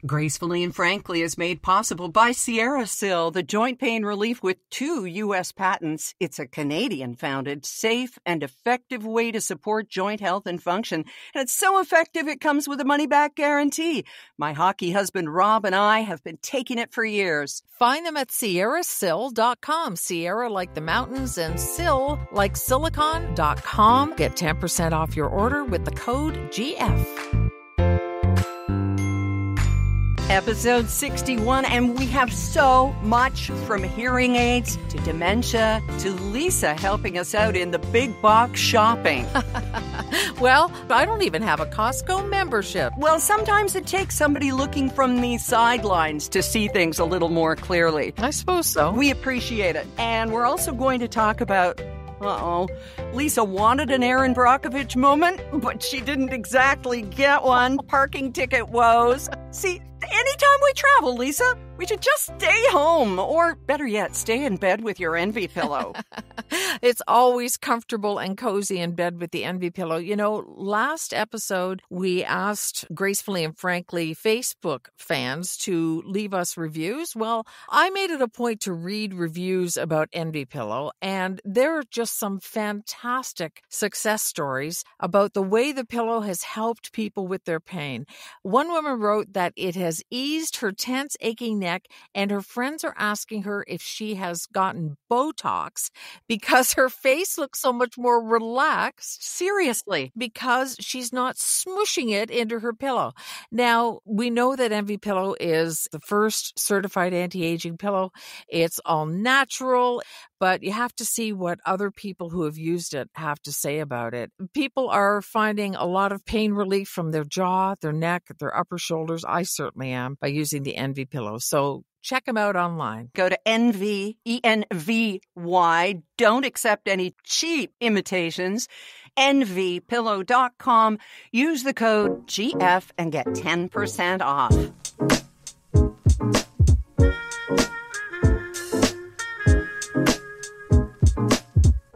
Gracefully and Frankly is made possible by Sil, the joint pain relief with 2 U.S. patents. It's a Canadian-founded, safe, and effective way to support joint health and function. And it's so effective it comes with a money-back guarantee. My hockey husband Rob and I have been taking it for years. Find them at sierrasil.com. Sierra like the mountains and Sil like silicon.com. Get 10% off your order with the code GF. Episode 61, and we have so much from hearing aids to dementia to Lisa helping us out in the big box shopping. Well, I don't even have a Costco membership. Well, sometimes it takes somebody looking from the sidelines to see things a little more clearly. I suppose so. We appreciate it. And we're also going to talk about Lisa wanted an Erin Brockovich moment, but she didn't exactly get one. Parking ticket woes. See, anytime we travel, Lisa, we should just stay home. Or better yet, stay in bed with your envy pillow. It's always comfortable and cozy in bed with the envy pillow. You know, last episode, we asked Gracefully and Frankly Facebook fans to leave us reviews. Well, I made it a point to read reviews about envy pillow, and there are just some fantastic success stories about the way the pillow has helped people with their pain. One woman wrote that it has eased her tense, aching neck, and her friends are asking her if she has gotten Botox because her face looks so much more relaxed. Seriously. Because she's not smushing it into her pillow. Now, we know that Envy Pillow is the first certified anti-aging pillow. It's all natural, but you have to see what other people who have used it have to say about it. People are finding a lot of pain relief from their jaw, their neck, their upper shoulders. I certainly am, by using the Envy Pillow. So check them out online. Go to Envy, ENVY. Don't accept any cheap imitations. EnvyPillow.com. Use the code GF and get 10% off.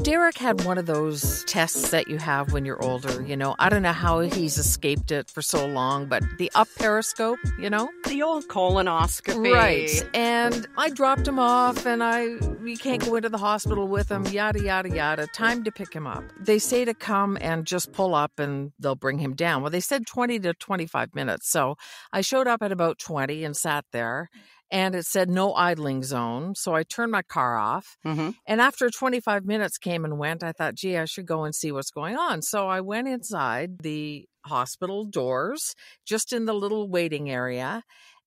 Derek had one of those tests that you have when you're older. You know, I don't know how he's escaped it for so long, but the up periscope, you know? The old colonoscopy. Right. And I dropped him off and we can't go into the hospital with him, yada, yada, yada. Time to pick him up. They say to come and just pull up and they'll bring him down. Well, they said 20 to 25 minutes. So I showed up at about 20 and sat there. And it said no idling zone. So I turned my car off. Mm-hmm. And after 25 minutes came and went, I thought, gee, I should go and see what's going on. So I went inside the hospital doors, just in the little waiting area.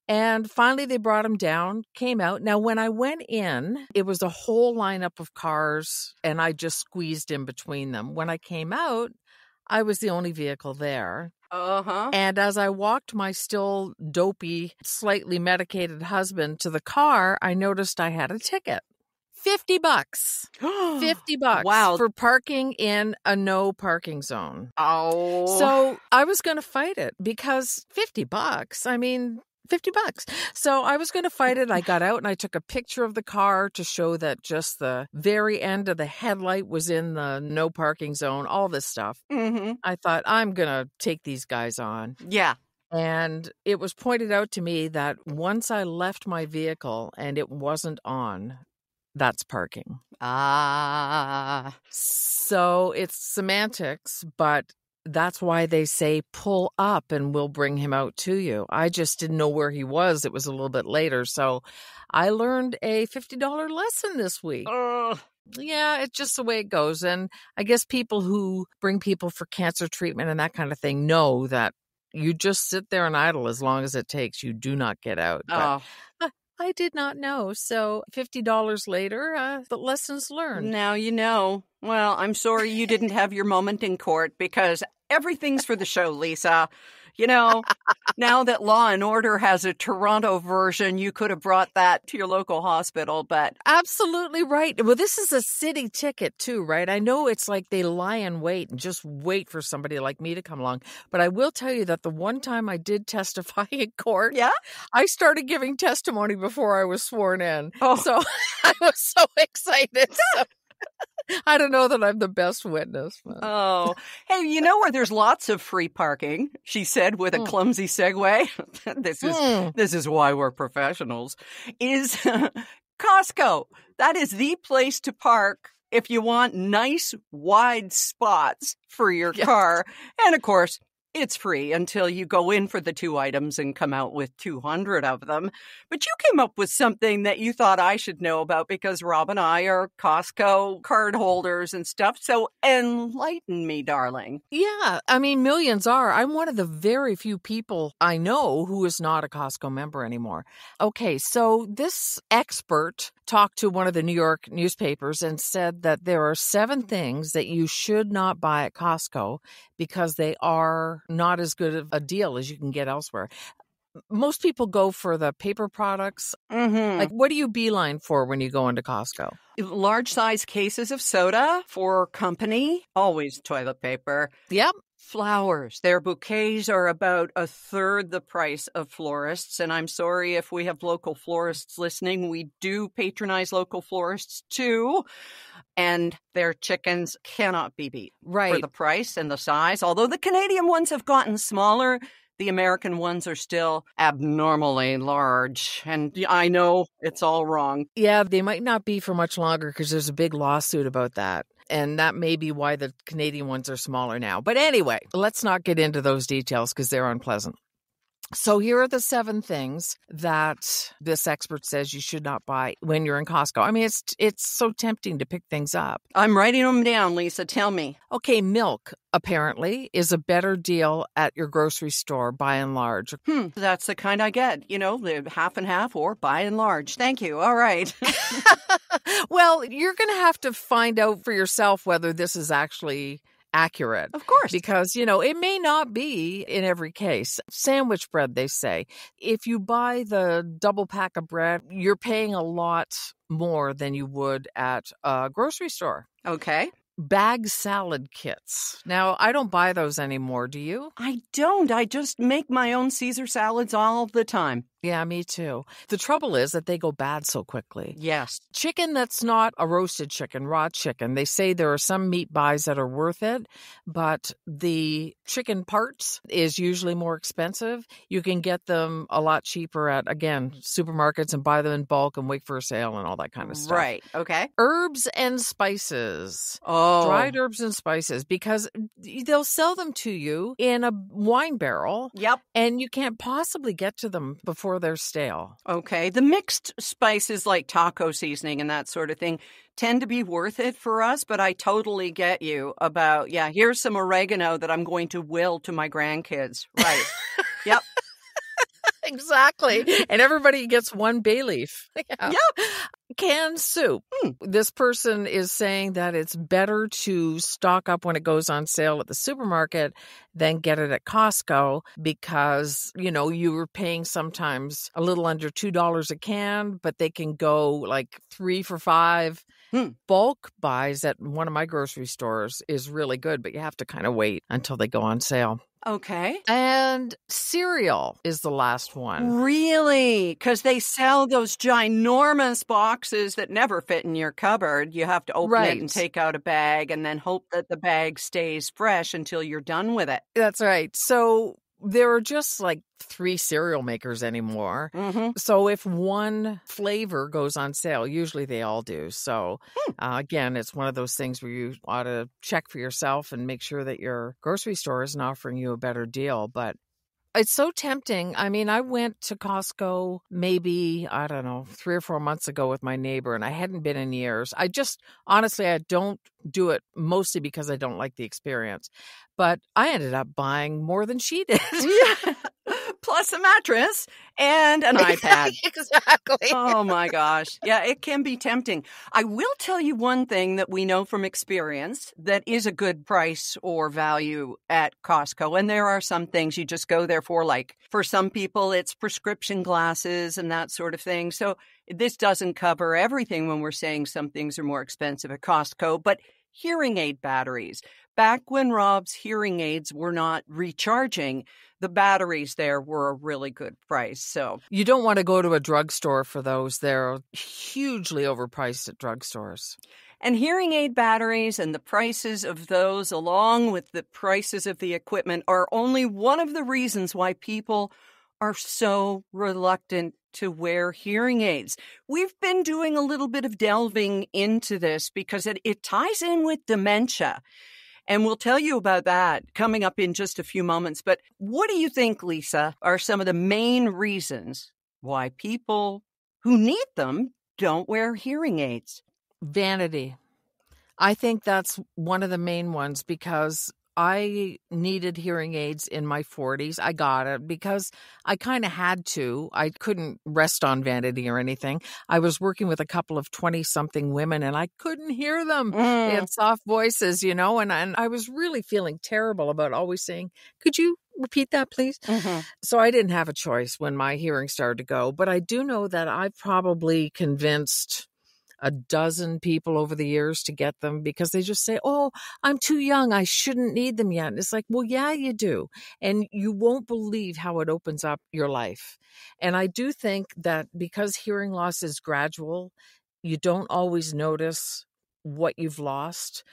And finally, they brought him down, came out. Now, when I went in, it was a whole lineup of cars, and I just squeezed in between them. When I came out, I was the only vehicle there. Uh-huh. And as I walked my still dopey, slightly medicated husband to the car, I noticed I had a ticket. $50. $50. Wow. For parking in a no parking zone. Oh. So I was going to fight it because $50, I mean, $50. So I was going to fight it. I got out and I took a picture of the car to show that just the very end of the headlight was in the no parking zone, all this stuff. Mm-hmm. I thought, I'm going to take these guys on. Yeah. And it was pointed out to me that once I left my vehicle and it wasn't on, that's parking. Ah. So it's semantics, but that's why they say pull up and we'll bring him out to you. I just didn't know where he was. It was a little bit later. So I learned a $50 lesson this week. Yeah, it's just the way it goes. And I guess people who bring people for cancer treatment and that kind of thing know that you just sit there and idle as long as it takes. You do not get out. But I did not know. So $50 later, the lessons learned. Now you know. Well, I'm sorry you didn't have your moment in court because everything's for the show, Lisa. You know, now that Law and Order has a Toronto version, you could have brought that to your local hospital, but... Absolutely right. Well, this is a city ticket too, right? I know it's like they lie in wait and just wait for somebody like me to come along. But I will tell you that the one time I did testify in court, yeah, I started giving testimony before I was sworn in. Oh. So I was so excited. So. I don't know that I'm the best witness. But... Oh, hey, you know where there's lots of free parking, she said with a clumsy segue. This is why we're professionals, is Costco. That is the place to park if you want nice, wide spots for your car. And of course, it's free until you go in for the 2 items and come out with 200 of them. But you came up with something that you thought I should know about because Rob and I are Costco card holders and stuff. So enlighten me, darling. Yeah, I mean, millions are. I'm one of the very few people I know who is not a Costco member anymore. Okay, so this expert talked to one of the New York newspapers and said that there are 7 things that you should not buy at Costco because they are not as good of a deal as you can get elsewhere. Most people go for the paper products. Like, what do you beeline for when you go into Costco? Large size cases of soda for company. Always toilet paper. Yep. Flowers. Their bouquets are about a third the price of florists. And I'm sorry if we have local florists listening. We do patronize local florists too. And their chickens cannot be beat for the price and the size. Although the Canadian ones have gotten smaller, the American ones are still abnormally large. And I know it's all wrong. Yeah, they might not be for much longer because there's a big lawsuit about that. And that may be why the Canadian ones are smaller now. But anyway, let's not get into those details because they're unpleasant. So here are the 7 things that this expert says you should not buy when you're in Costco. I mean, it's so tempting to pick things up. I'm writing them down, Lisa. Tell me. Okay, milk apparently is a better deal at your grocery store by and large. That's the kind I get. You know, the half and half or by and large. Thank you. All right. Well, you're going to have to find out for yourself whether this is actually accurate. Of course. Because, it may not be in every case. Sandwich bread, they say. If you buy the double pack of bread, you're paying a lot more than you would at a grocery store. Okay. Bag salad kits. Now, I don't buy those anymore. Do you? I don't. I just make my own Caesar salads all the time. Yeah, me too. The trouble is that they go bad so quickly. Yes. Chicken that's not a roasted chicken, raw chicken. They say there are some meat buys that are worth it, but the chicken parts is usually more expensive. You can get them a lot cheaper at, again, supermarkets and buy them in bulk and wait for a sale and all that kind of stuff. Right. Okay. Herbs and spices. Oh. Dried herbs and spices, because they'll sell them to you in a wine barrel. Yep. And you can't possibly get to them before they're stale. Okay. The mixed spices like taco seasoning and that sort of thing tend to be worth it for us, but I totally get you about, here's some oregano that I'm going to will to my grandkids. Right. Yep. Exactly. And everybody gets one bay leaf. Yeah. Yep. Canned soup. This person is saying that it's better to stock up when it goes on sale at the supermarket than get it at Costco because, you were paying sometimes a little under $2 a can, but they can go like 3 for $5. Bulk buys at one of my grocery stores is really good, but you have to kind of wait until they go on sale. Okay. And cereal is the last one. Really? Because they sell those ginormous boxes that never fit in your cupboard. You have to open it and take out a bag and then hope that the bag stays fresh until you're done with it. That's right. So there are just like 3 cereal makers anymore. So if one flavor goes on sale, usually they all do. So again, it's one of those things where you ought to check for yourself and make sure that your grocery store isn't offering you a better deal. But it's so tempting. I mean, I went to Costco maybe, 3 or 4 months ago with my neighbor, and I hadn't been in years. Honestly, I don't do it mostly because I don't like the experience. But I ended up buying more than she did. Yeah. Plus a mattress and an iPad. Exactly. Oh, my gosh. Yeah, it can be tempting. I will tell you one thing that we know from experience that is a good price or value at Costco. And there are some things you just go there for, like for some people, it's prescription glasses and that sort of thing. So this doesn't cover everything when we're saying some things are more expensive at Costco, but hearing aid batteries. Back when Rob's hearing aids were not recharging, the batteries there were a really good price. So you don't want to go to a drugstore for those. They're hugely overpriced at drugstores. And hearing aid batteries and the prices of those, along with the prices of the equipment, are only one of the reasons why people are so reluctant to wear hearing aids. We've been doing a little bit of delving into this because it ties in with dementia. And we'll tell you about that coming up in just a few moments. But what do you think, Lisa, are some of the main reasons why people who need them don't wear hearing aids? Vanity. I think that's one of the main ones because I needed hearing aids in my 40s. I got it because I kind of had to. I couldn't rest on vanity or anything. I was working with a couple of 20-something women and I couldn't hear them. They had soft voices, and I was really feeling terrible about always saying, "Could you repeat that, please?" Mm-hmm. So I didn't have a choice when my hearing started to go. But I do know that I probably convinced a dozen people over the years to get them because they just say, "Oh, I'm too young. I shouldn't need them yet." And it's like, well, yeah, you do. And you won't believe how it opens up your life. And I do think that because hearing loss is gradual, you don't always notice what you've lost,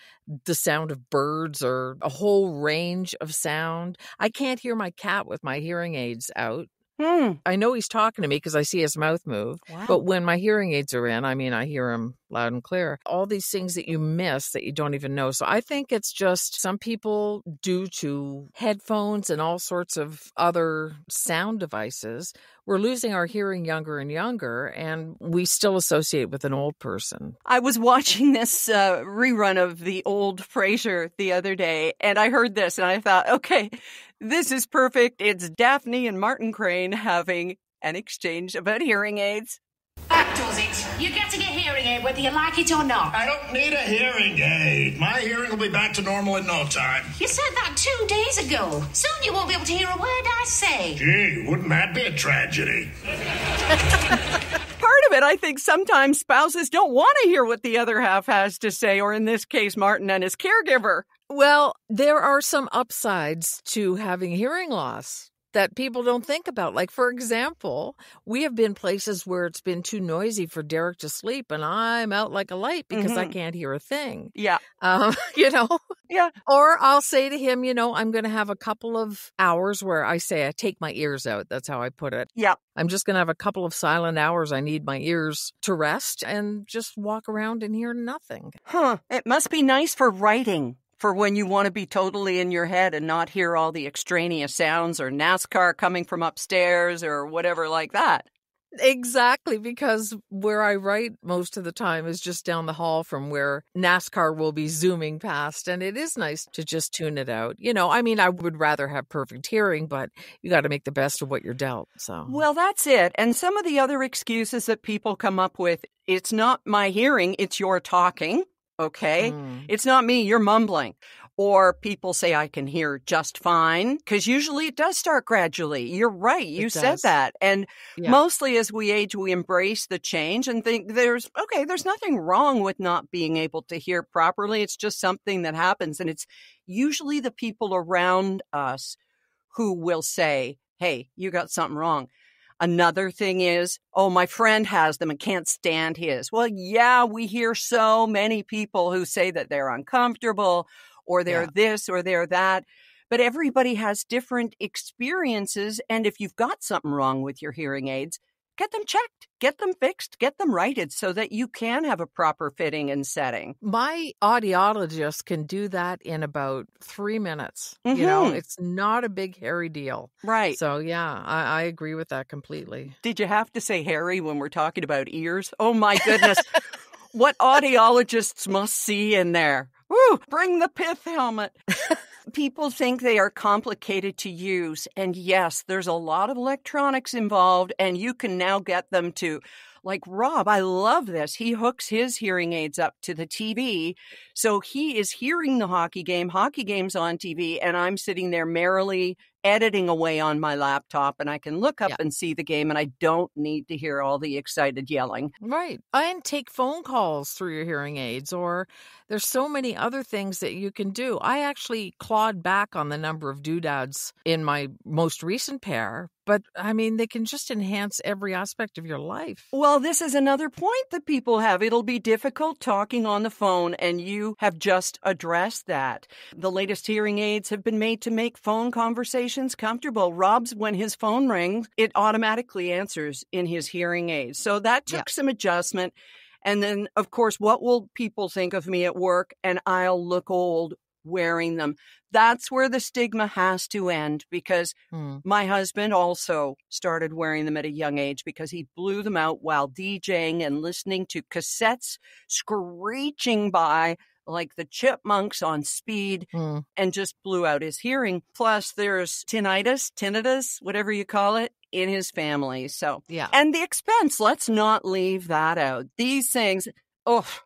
the sound of birds or a whole range of sound. I can't hear my cat with my hearing aids out. I know he's talking to me because I see his mouth move. Wow. But when my hearing aids are in, I hear him loud and clear. All these things that you miss that you don't even know. So I think it's just some people, due to headphones and all sorts of other sound devices, we're losing our hearing younger and younger, and we still associate with an old person. I was watching this rerun of the old Frasier the other day, and I heard this, and I thought, okay, this is perfect. It's Daphne and Martin Crane having an exchange about hearing aids. That does it. You get to get hearing aid whether you like it or not. I don't need a hearing aid. My hearing will be back to normal in no time. You said that 2 days ago. Soon you won't be able to hear a word I say. Gee, wouldn't that be a tragedy? Part of it, I think sometimes spouses don't want to hear what the other half has to say, or in this case, Martin and his caregiver. Well, there are some upsides to having hearing loss that people don't think about. Like, for example, we have been places where it's been too noisy for Derek to sleep, and I'm out like a light because I can't hear a thing. Yeah. Yeah. Or I'll say to him, I'm going to have a couple of hours where I say I take my ears out. That's how I put it. Yeah. I'm just going to have a couple of silent hours. I need my ears to rest and just walk around and hear nothing. It must be nice for writing. For when you want to be totally in your head and not hear all the extraneous sounds or NASCAR coming from upstairs or whatever like that. Exactly, because where I write most of the time is just down the hall from where NASCAR will be zooming past. And it is nice to just tune it out. I would rather have perfect hearing, but you got to make the best of what you're dealt. So, well, that's it. And some of the other excuses that people come up with, it's not my hearing, it's your talking. Okay, It's not me, you're mumbling. Or people say I can hear just fine, because usually it does start gradually. You're right, you said that. And mostly as we age, we embrace the change and think there's nothing wrong with not being able to hear properly. It's just something that happens. And it's usually the people around us who will say, hey, you got something wrong. Another thing is, oh, my friend has them and can't stand his. Well, yeah, we hear so many people who say that they're uncomfortable or they're this or they're that. But everybody has different experiences. And if you've got something wrong with your hearing aids, get them checked, get them fixed, get them righted so that you can have a proper fitting and setting. My audiologist can do that in about 3 minutes. It's not a big, hairy deal. Right. So, yeah, I agree with that completely. Did you have to say hairy when we're talking about ears? Oh, my goodness. What audiologists must see in there. Woo! Bring the pith helmet. People think they are complicated to use. And yes, there's a lot of electronics involved, and you can now get them to, like Rob, I love this. He hooks his hearing aids up to the TV. So he is hearing the hockey game's on TV, and I'm sitting there merrily editing away on my laptop and I can look up Yeah. and see the game and I don't need to hear all the excited yelling. Right. And take phone calls through your hearing aids, or there's so many other things that you can do. I actually clawed back on the number of doodads in my most recent pair, but I mean, they can just enhance every aspect of your life. Well, this is another point that people have. It'll be difficult talking on the phone, and you have just addressed that. The latest hearing aids have been made to make phone conversations comfortable. Rob's, when his phone rings, it automatically answers in his hearing aids. So that took some adjustment. And then, of course, what will people think of me at work? And I'll look old wearing them. That's where the stigma has to end, because my husband also started wearing them at a young age because he blew them out while DJing and listening to cassettes screeching by like the chipmunks on speed and just blew out his hearing. Plus, there's tinnitus, whatever you call it, in his family. So, and the expense, let's not leave that out. These things,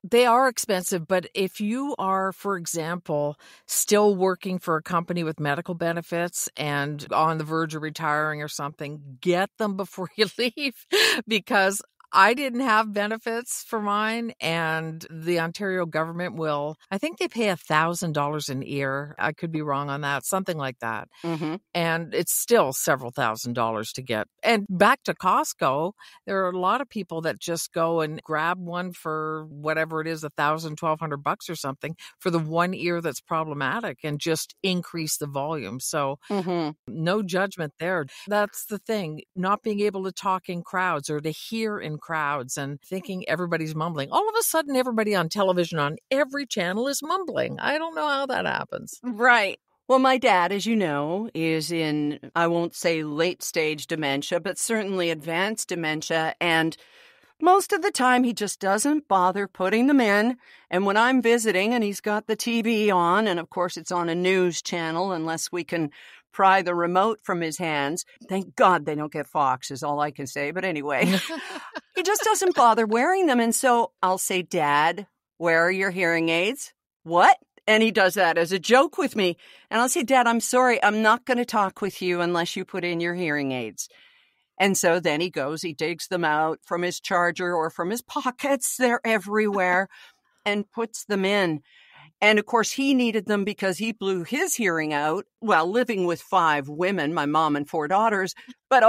they are expensive, but if you are, for example, still working for a company with medical benefits and on the verge of retiring or something, get them before you leave, because I didn't have benefits for mine, and the Ontario government will, I think they pay $1,000 an ear. I could be wrong on that, something like that. And it's still several $1,000s to get. And back to Costco, there are a lot of people that just go and grab one for whatever it is, $1,000, $1,200 or something for the one ear that's problematic, and just increase the volume. So no judgment there. That's the thing, not being able to talk in crowds or to hear in crowds and thinking everybody's mumbling. All of a sudden, everybody on television on every channel is mumbling. I don't know how that happens. Right. Well, my dad, as you know, is in, I won't say late stage dementia, but certainly advanced dementia. And most of the time, he just doesn't bother putting them in. And when I'm visiting and he's got the TV on, and of course it's on a news channel, unless we can pry the remote from his hands. Thank God they don't get Fox, is all I can say. But anyway, he just doesn't bother wearing them. And so I'll say, Dad, where are your hearing aids? What? And he does that as a joke with me. And I'll say, Dad, I'm sorry, I'm not going to talk with you unless you put in your hearing aids. And so then he goes, he digs them out from his charger or from his pockets, they're everywhere, and puts them in. And of course, he needed them because he blew his hearing out while living with 5 women, my mom and 4 daughters, but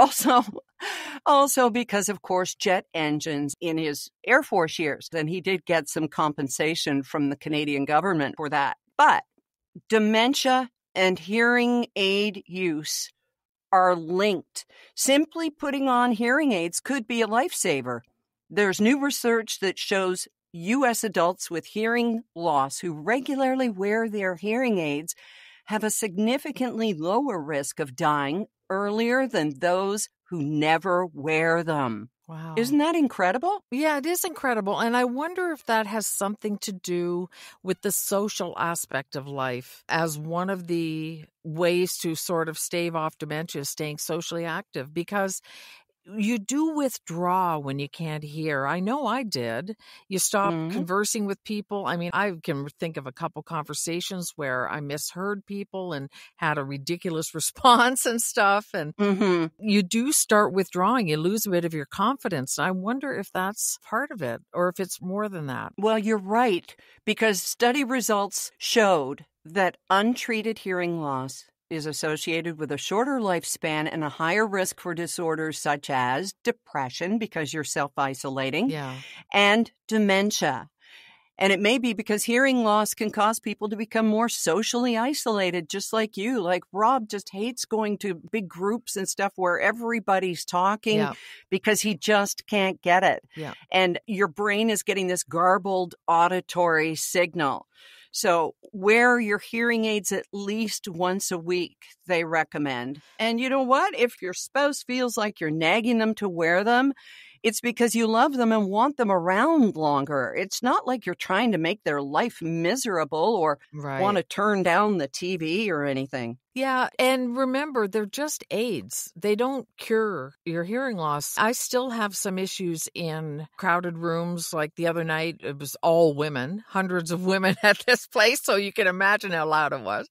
also because, of course, jet engines in his Air Force years. And he did get some compensation from the Canadian government for that. But dementia and hearing aid use are linked. Simply putting on hearing aids could be a lifesaver. There's new research that shows U.S. adults with hearing loss who regularly wear their hearing aids have a significantly lower risk of dying earlier than those who never wear them. Wow. Isn't that incredible? Yeah, it is incredible. And I wonder if that has something to do with the social aspect of life. As one of the ways to sort of stave off dementia, staying socially active, because you do withdraw when you can't hear. I know I did. You stop conversing with people. I mean, I can think of a couple conversations where I misheard people and had a ridiculous response and stuff. And you do start withdrawing. You lose a bit of your confidence. I wonder if that's part of it or if it's more than that. Well, you're right, because study results showed that untreated hearing loss is associated with a shorter lifespan and a higher risk for disorders such as depression, because you're self-isolating, and dementia. And it may be because hearing loss can cause people to become more socially isolated, just like you. Like Rob just hates going to big groups and stuff where everybody's talking because he just can't get it. And your brain is getting this garbled auditory signal. So wear your hearing aids at least once a week, they recommend. And you know what? If your spouse feels like you're nagging them to wear them, it's because you love them and want them around longer. It's not like you're trying to make their life miserable or want to turn down the TV or anything. Yeah, and remember, they're just aids. They don't cure your hearing loss. I still have some issues in crowded rooms. Like the other night, it was all women, hundreds of women at this place, so you can imagine how loud it was.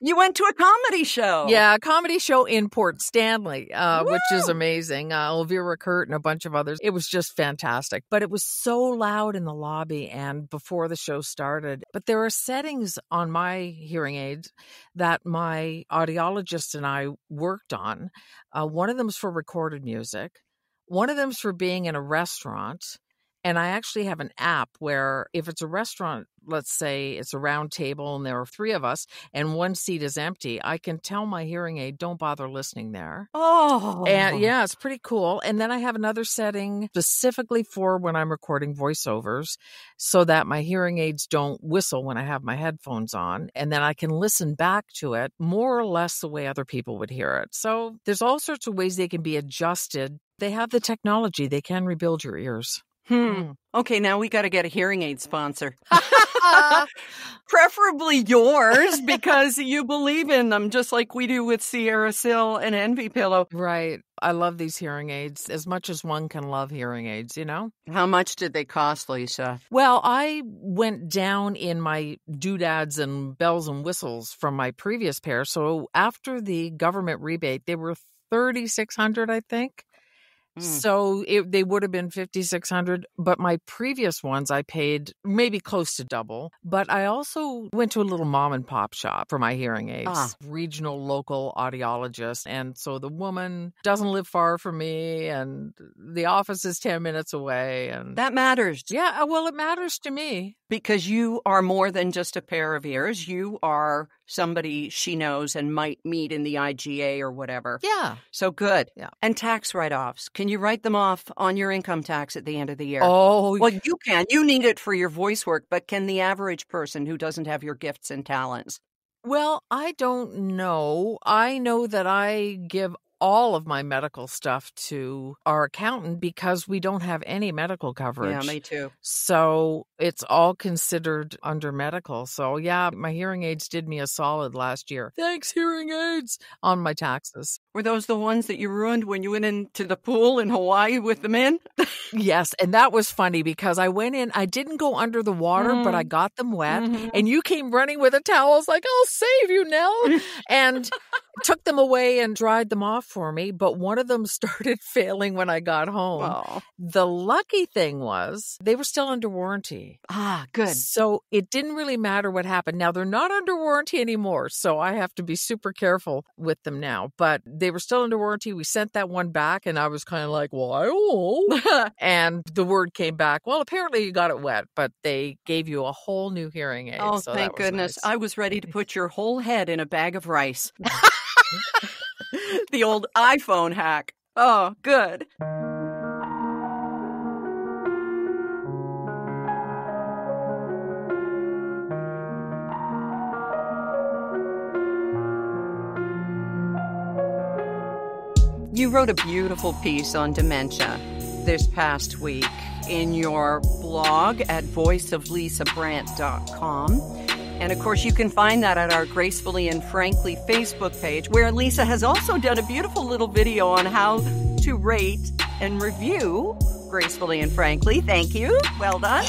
You went to a comedy show. Yeah, a comedy show in Port Stanley, which is Woo! amazing. Elvira Kurt and a bunch of others. It was just fantastic. But it was so loud in the lobby and before the show started. But there are settings on my hearing aids that my audiologist and I worked on. One of them's for recorded music. One of them's for being in a restaurant. And I actually have an app where if it's a restaurant, let's say it's a round table and there are 3 of us and one seat is empty, I can tell my hearing aid, don't bother listening there. Oh. And yeah, it's pretty cool. And then I have another setting specifically for when I'm recording voiceovers so that my hearing aids don't whistle when I have my headphones on. And then I can listen back to it more or less the way other people would hear it. So there's all sorts of ways they can be adjusted. They have the technology. They can rebuild your ears. Okay, now we got to get a hearing aid sponsor. Preferably yours, because you believe in them, just like we do with Sierra Sil and Envy Pillow. Right. I love these hearing aids as much as one can love hearing aids, you know? How much did they cost, Lisa? Well, I went down in my doodads and bells and whistles from my previous pair. So after the government rebate, they were $3,600, I think. So they would have been $5,600, but my previous ones I paid maybe close to double. But I also went to a little mom and pop shop for my hearing aids, regional local audiologist. And so the woman doesn't live far from me and the office is 10 minutes away. And that matters. Yeah, well, it matters to me. Because you are more than just a pair of ears. You are somebody she knows and might meet in the IGA or whatever. Yeah. So good. Yeah. And tax write-offs. Can you write them off on your income tax at the end of the year? Oh. Well, you can. You need it for your voice work, but can the average person who doesn't have your gifts and talents? Well, I don't know. I know that I give all of my medical stuff to our accountant because we don't have any medical coverage. Yeah, me too. So it's all considered under medical. So yeah, my hearing aids did me a solid last year. Thanks, hearing aids, on my taxes. Were those the ones that you ruined when you went into the pool in Hawaii with the men? Yes, and that was funny because I went in, I didn't go under the water, but I got them wet. And you came running with a towel. I was like, I'll save you, Nell. And took them away and dried them off for me, but one of them started failing when I got home. Oh. The lucky thing was they were still under warranty. Ah, good. So it didn't really matter what happened. Now they're not under warranty anymore, so I have to be super careful with them now, but they were still under warranty. We sent that one back and I was kind of like, why? And the word came back, well, apparently you got it wet, but they gave you a whole new hearing aid. Oh, so thank goodness. Nice. I was ready to put your whole head in a bag of rice. The old iPhone hack. Oh, good. You wrote a beautiful piece on dementia this past week in your blog at voiceoflisabrandt.com. And, of course, you can find that at our Gracefully and Frankly Facebook page, where Lisa has also done a beautiful little video on how to rate and review Gracefully and Frankly. Thank you. Well done.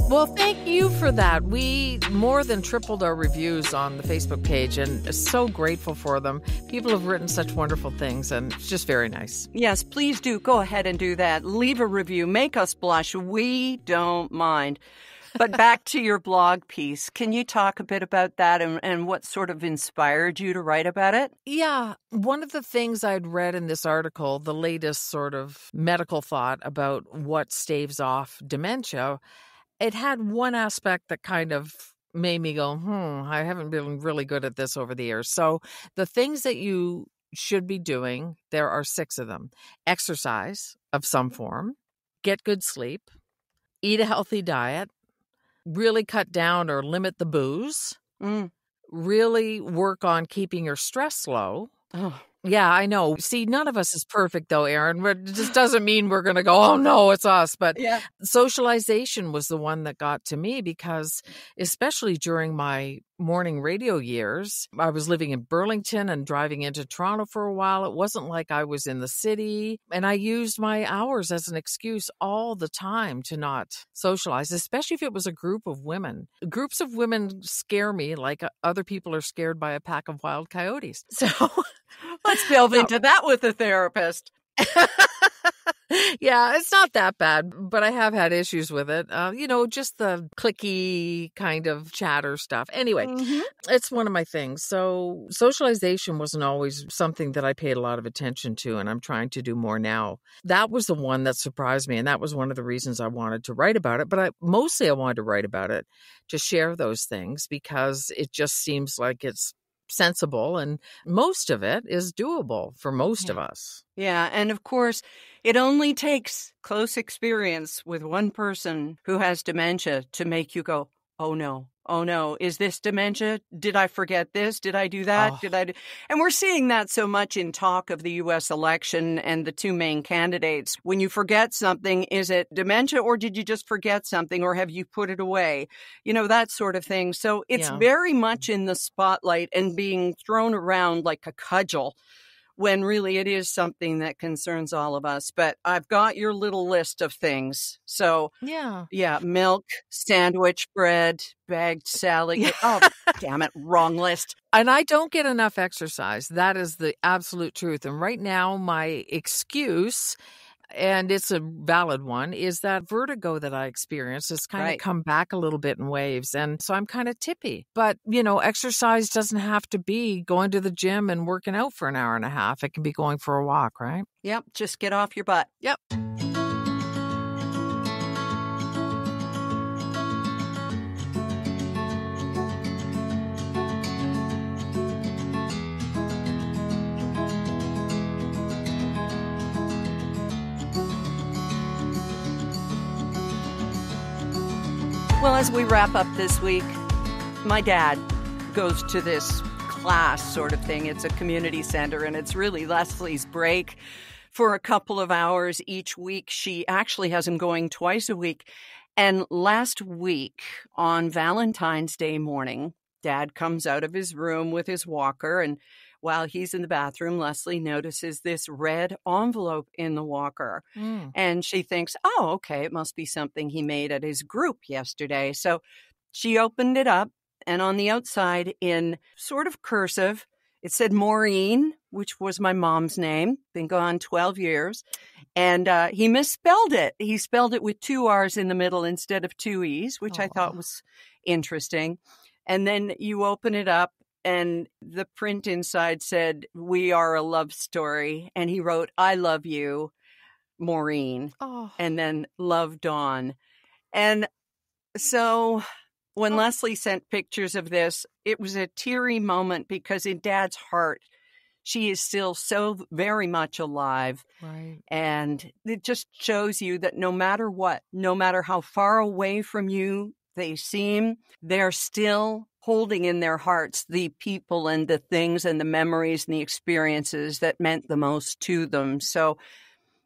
Well, thank you for that. We more than tripled our reviews on the Facebook page and so grateful for them. People have written such wonderful things, and it's just very nice. Yes, please do. Go ahead and do that. Leave a review. Make us blush. We don't mind. But back to your blog piece. Can you talk a bit about that and what sort of inspired you to write about it? Yeah. One of the things I'd read in this article, the latest sort of medical thought about what staves off dementia, it had one aspect that kind of made me go, I haven't been really good at this over the years. So the things that you should be doing, there are 6 of them. Exercise of some form, get good sleep, eat a healthy diet, really cut down or limit the booze, really work on keeping your stress low, Yeah, I know. See, none of us is perfect, though, Erin. It just doesn't mean we're going to go, oh, no, it's us. But socialization was the one that got to me because, especially during my morning radio years, I was living in Burlington and driving into Toronto for a while. It wasn't like I was in the city. And I used my hours as an excuse all the time to not socialize, especially if it was a group of women. Groups of women scare me like other people are scared by a pack of wild coyotes. So... Let's delve into that with a therapist. Yeah, it's not that bad, but I have had issues with it. Just the clicky kind of chatter stuff. Anyway, It's one of my things. So socialization wasn't always something that I paid a lot of attention to, and I'm trying to do more now. That was the one that surprised me, and that was one of the reasons I wanted to write about it. But I wanted to write about it to share those things because it just seems like it's sensible, and most of it is doable for most of us. Yeah, and of course, it only takes close experience with one person who has dementia to make you go, oh no, is this dementia? Did I forget this? Did I do that? And we're seeing that so much in talk of the U.S. election and the two main candidates. When you forget something, is it dementia or did you just forget something or have you put it away? That sort of thing. So it's very much in the spotlight and being thrown around like a cudgel, when really it is something that concerns all of us. But I've got your little list of things. So, milk, sandwich bread, bagged salad. Yeah. Oh, damn it, wrong list. And I don't get enough exercise. That is the absolute truth. And right now, my excuse, and it's a valid one, is that vertigo that I experience has kind of come back a little bit in waves. And so I'm kind of tippy. But, exercise doesn't have to be going to the gym and working out for an hour and a half. It can be going for a walk, right? Yep. Just get off your butt. Yep. Well, as we wrap up this week, my dad goes to this class sort of thing. It's a community center, and it's really Leslie's break for a couple of hours each week. She actually has him going twice a week. And last week on Valentine's Day morning, Dad comes out of his room with his walker, and while he's in the bathroom, Leslie notices this red envelope in the walker. And she thinks, oh, okay, it must be something he made at his group yesterday. So she opened it up, and on the outside, in sort of cursive, it said Maureen, which was my mom's name, been gone 12 years. And he misspelled it. He spelled it with 2 R's in the middle instead of 2 E's, which I thought was interesting. And then you open it up, and the print inside said, we are a love story. And he wrote, I love you, Maureen. And then love, Dawn. And so when Leslie sent pictures of this, it was a teary moment because in Dad's heart, she is still so very much alive. Right. And it just shows you that no matter what, no matter how far away from you they seem, they're still holding in their hearts the people and the things and the memories and the experiences that meant the most to them. So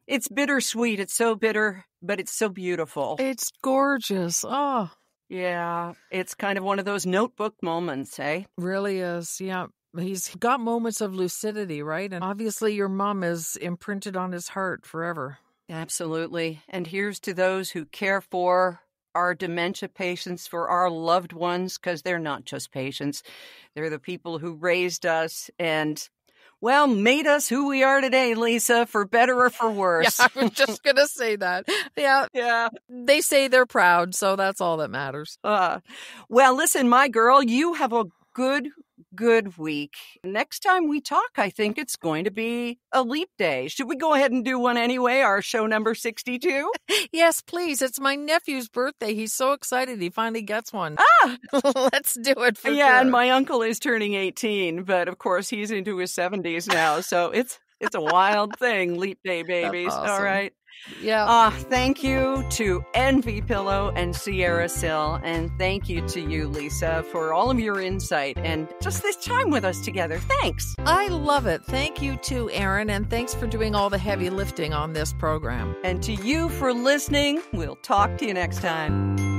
it's bittersweet. It's so bitter, but it's so beautiful. It's gorgeous. Oh, yeah. It's kind of one of those notebook moments, eh? Really is. Yeah. He's got moments of lucidity, right? And obviously your mom is imprinted on his heart forever. Absolutely. And here's to those who care for our dementia patients, for our loved ones, because they're not just patients. They're the people who raised us and, well, made us who we are today, Lisa, for better or for worse. Yeah, I was just going to say that. Yeah. They say they're proud, so that's all that matters. Well, listen, my girl, you have a good week. Next time we talk, I think it's going to be a leap day. Should we go ahead and do one anyway? Our show number 62? Yes, please. It's my nephew's birthday. He's so excited he finally gets one. Let's do it for sure. Yeah, and my uncle is turning 18, but of course he's into his 70s now. So it's a wild thing, leap day babies. That's awesome. All right. Yeah. Thank you to Envy Pillow and Sierra Sil, and thank you to you, Lisa, for all of your insight and just this time with us together. Thanks. I love it. Thank you too, Erin, and thanks for doing all the heavy lifting on this program. And to you for listening. We'll talk to you next time.